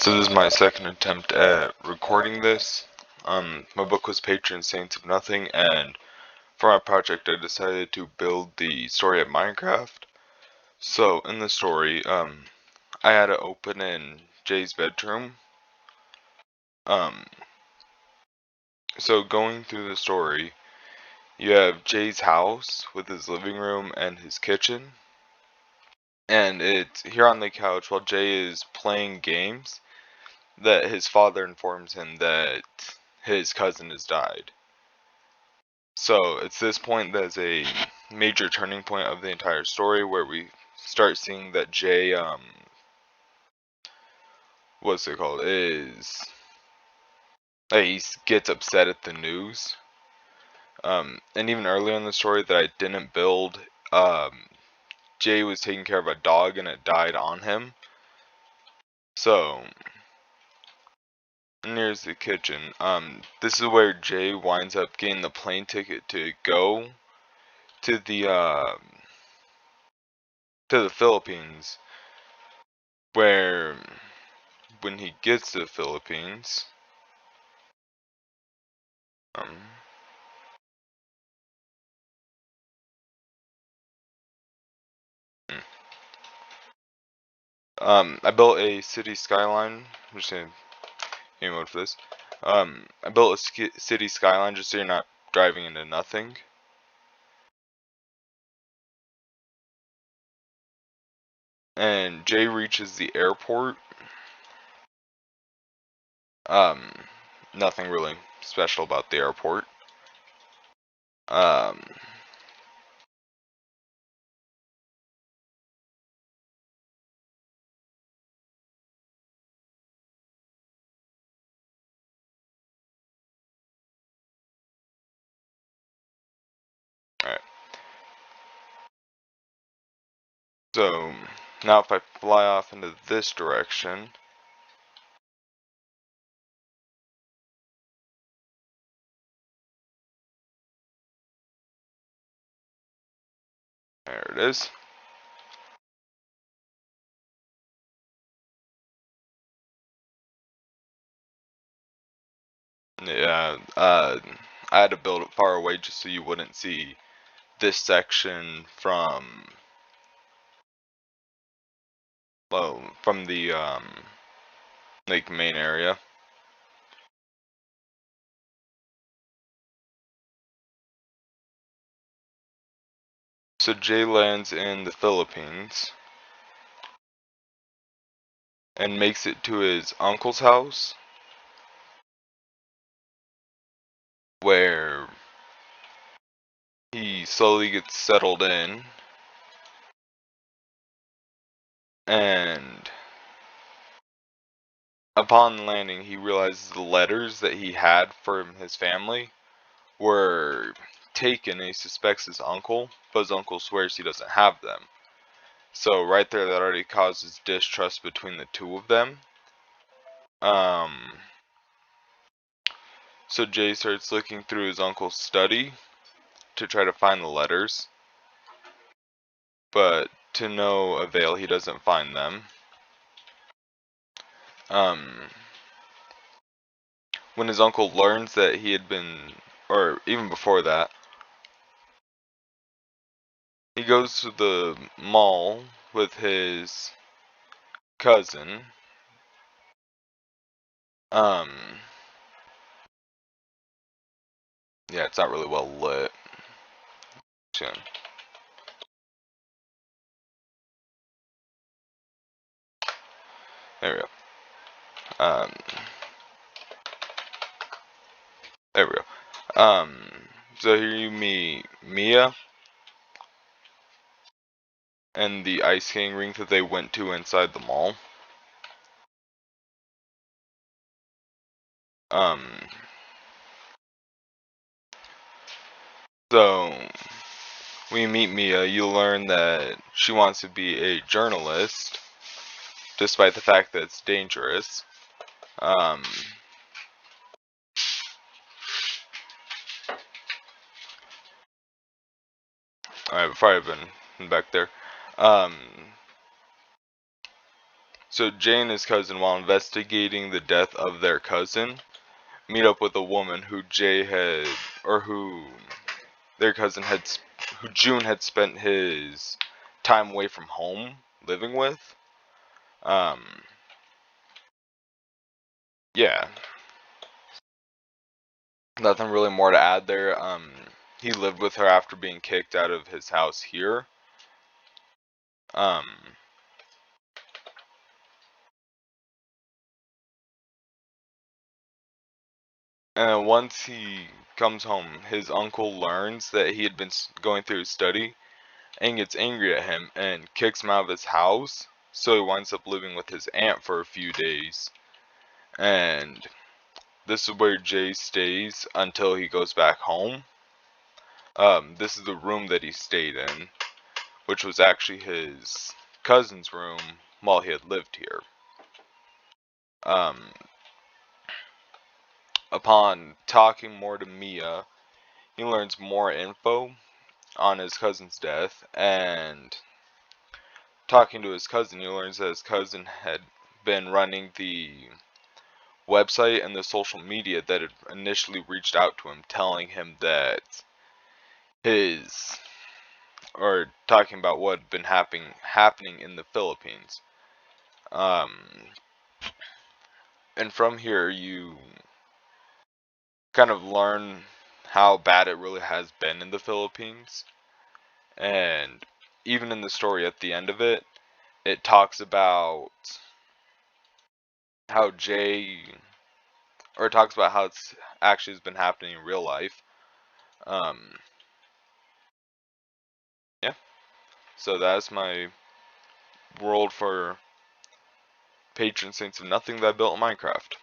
So this is my second attempt at recording this. My book was Patron, Saints of Nothing, and for my project I decided to build the story of Minecraft. So in the story, I had to open in Jay's bedroom. So going through the story, you have Jay's house with his living room and his kitchen. And it's here on the couch while Jay is playing games that his father informs him that his cousin has died. So it's this point that's a major turning point of the entire story where we start seeing that Jay, what's it called, is, he gets upset at the news. And even earlier in the story that I didn't build, Jay was taking care of a dog and it died on him. So, and here's the kitchen. This is where Jay winds up getting the plane ticket to go to the Philippines, where when he gets to the Philippines, um, I built a city skyline. I'm just gonna game mode for this. I built a city skyline just so you're not driving into nothing. And Jay reaches the airport. Um, Nothing really special about the airport. Um, Alright. So now if I fly off into this direction, there it is. Yeah, I had to build it far away just so you wouldn't see this section from, well, from the like main area. So Jay lands in the Philippines and makes it to his uncle's house, where he slowly gets settled in, and upon landing he realizes the letters that he had from his family were taken, and he suspects his uncle, but his uncle swears he doesn't have them. So right there, that already causes distrust between the two of them. So Jay starts looking through his uncle's study to try to find the letters, but to no avail, he doesn't find them. When his uncle learns that he had been, or even before that, he goes to the mall with his cousin. Yeah, it's not really well lit. Soon. There we go. Um, there we go. So here you meet Mia and the ice skating rink that they went to inside the mall. Um, so when you meet Mia, you learn that she wants to be a journalist, despite the fact that it's dangerous. Alright, before I've been back there. Um, So Jay and his cousin, while investigating the death of their cousin, meet up with a woman who Jay had, or who their cousin had, who June had spent his time away from home living with. Um, yeah, nothing really more to add there. He lived with her after being kicked out of his house here. Um, and once he comes home, his uncle learns that he had been going through his study and gets angry at him and kicks him out of his house. So he winds up living with his aunt for a few days. And this is where Jay stays until he goes back home. This is the room that he stayed in, which was actually his cousin's room while he had lived here. Um, upon talking more to Mia, he learns more info on his cousin's death, and talking to his cousin, he learns that his cousin had been running the website and the social media that had initially reached out to him, telling him that his, or talking about what had been happening in the Philippines. Um, and from here, you kind of learn how bad it really has been in the Philippines. And even in the story at the end of it, it talks about how Jay, or it talks about how it's actually has been happening in real life. Um, yeah, so that's my world for patron saints of nothing that I built in Minecraft.